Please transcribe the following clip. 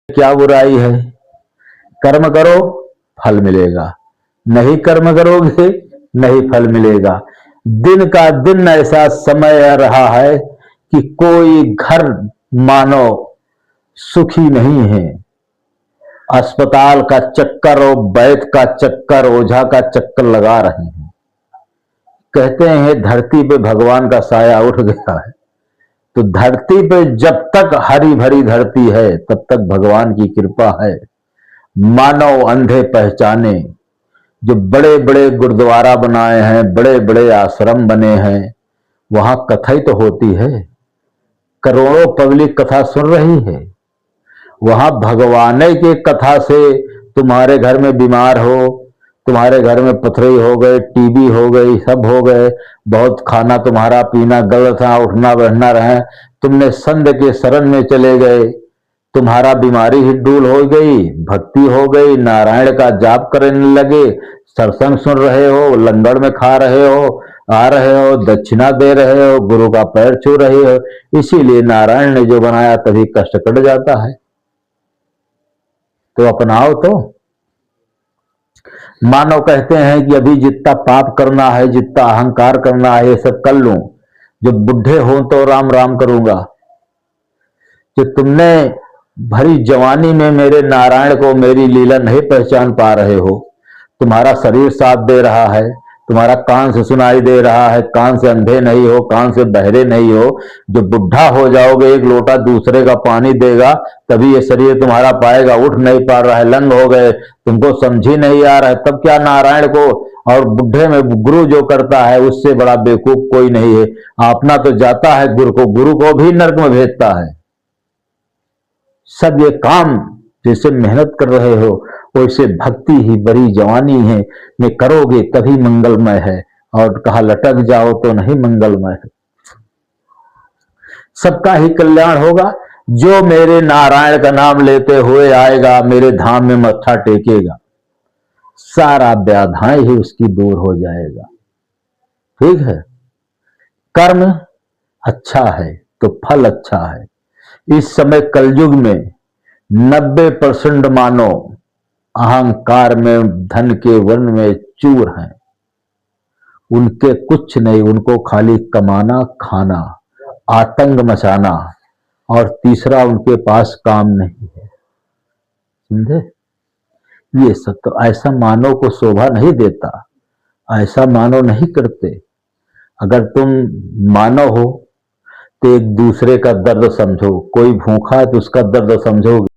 क्या बुराई है? कर्म करो, फल मिलेगा। नहीं कर्म करोगे, नहीं फल मिलेगा। दिन का दिन ऐसा समय आ रहा है कि कोई घर मानो सुखी नहीं है। अस्पताल का चक्कर और वैद्य का चक्कर, ओझा का चक्कर लगा रहे हैं। कहते हैं धरती पे भगवान का साया उठ गया है। तो धरती पे जब तक हरी भरी धरती है तब तक भगवान की कृपा है। मानव अंधे पहचाने। जो बड़े बड़े गुरुद्वारा बनाए हैं, बड़े बड़े आश्रम बने हैं, वहां कथा ही तो होती है। करोड़ों पब्लिक कथा सुन रही है। वहां भगवान के कथा से तुम्हारे घर में बीमार हो, तुम्हारे घर में पथरी हो गए, टीबी हो गई, सब हो गए, बहुत खाना तुम्हारा पीना गलत था, उठना बैठना रहे, तुमने संत के शरण में चले गए, तुम्हारा बीमारी ही दूर हो गई, भक्ति हो गई, नारायण का जाप करने लगे, सत्संग सुन रहे हो, लंगर में खा रहे हो, आ रहे हो, दक्षिणा दे रहे हो, गुरु का पैर छू रहे हो। इसीलिए नारायण ने जो बनाया तभी कष्ट कट जाता है। तो अपनाओ। तो मानव कहते हैं कि अभी जितना पाप करना है, जितना अहंकार करना है, ये सब कर लूं, जब बुढ़े हो तो राम राम करूंगा। जो तुमने भरी जवानी में मेरे नारायण को, मेरी लीला नहीं पहचान पा रहे हो, तुम्हारा शरीर साथ दे रहा है, तुम्हारा कान से सुनाई दे रहा है, कान से अंधे नहीं हो, कान से बहरे नहीं हो। जो बुढ़ा हो जाओगे, एक लोटा दूसरे का पानी देगा तभी ये शरीर तुम्हारा पाएगा। उठ नहीं पा रहा है, लंग हो गए, तुमको समझ ही नहीं आ रहा है, तब क्या नारायण को और बुढ़े में गुरु जो करता है उससे बड़ा बेवकूफ कोई नहीं है। अपना तो जाता है गुरु को भी नरक में भेजता है। सब ये काम जैसे मेहनत कर रहे हो वैसे भक्ति ही बड़ी जवानी है में करोगे तभी मंगलमय है, और कहा लटक जाओ तो नहीं मंगलमय है। सबका ही कल्याण होगा। जो मेरे नारायण का नाम लेते हुए आएगा, मेरे धाम में मत्था टेकेगा, सारा व्याधाएं ही उसकी दूर हो जाएगा। ठीक है। कर्म अच्छा है तो फल अच्छा है। इस समय कलयुग में 90% मानव अहंकार में, धन के वन में चूर हैं। उनके कुछ नहीं, उनको खाली कमाना, खाना, आतंक मचाना, और तीसरा उनके पास काम नहीं है। समझे? ये सब तो ऐसा मानव को शोभा नहीं देता, ऐसा मानव नहीं करते। अगर तुम मानव हो तो एक दूसरे का दर्द समझो। कोई भूखा है तो उसका दर्द समझोगे।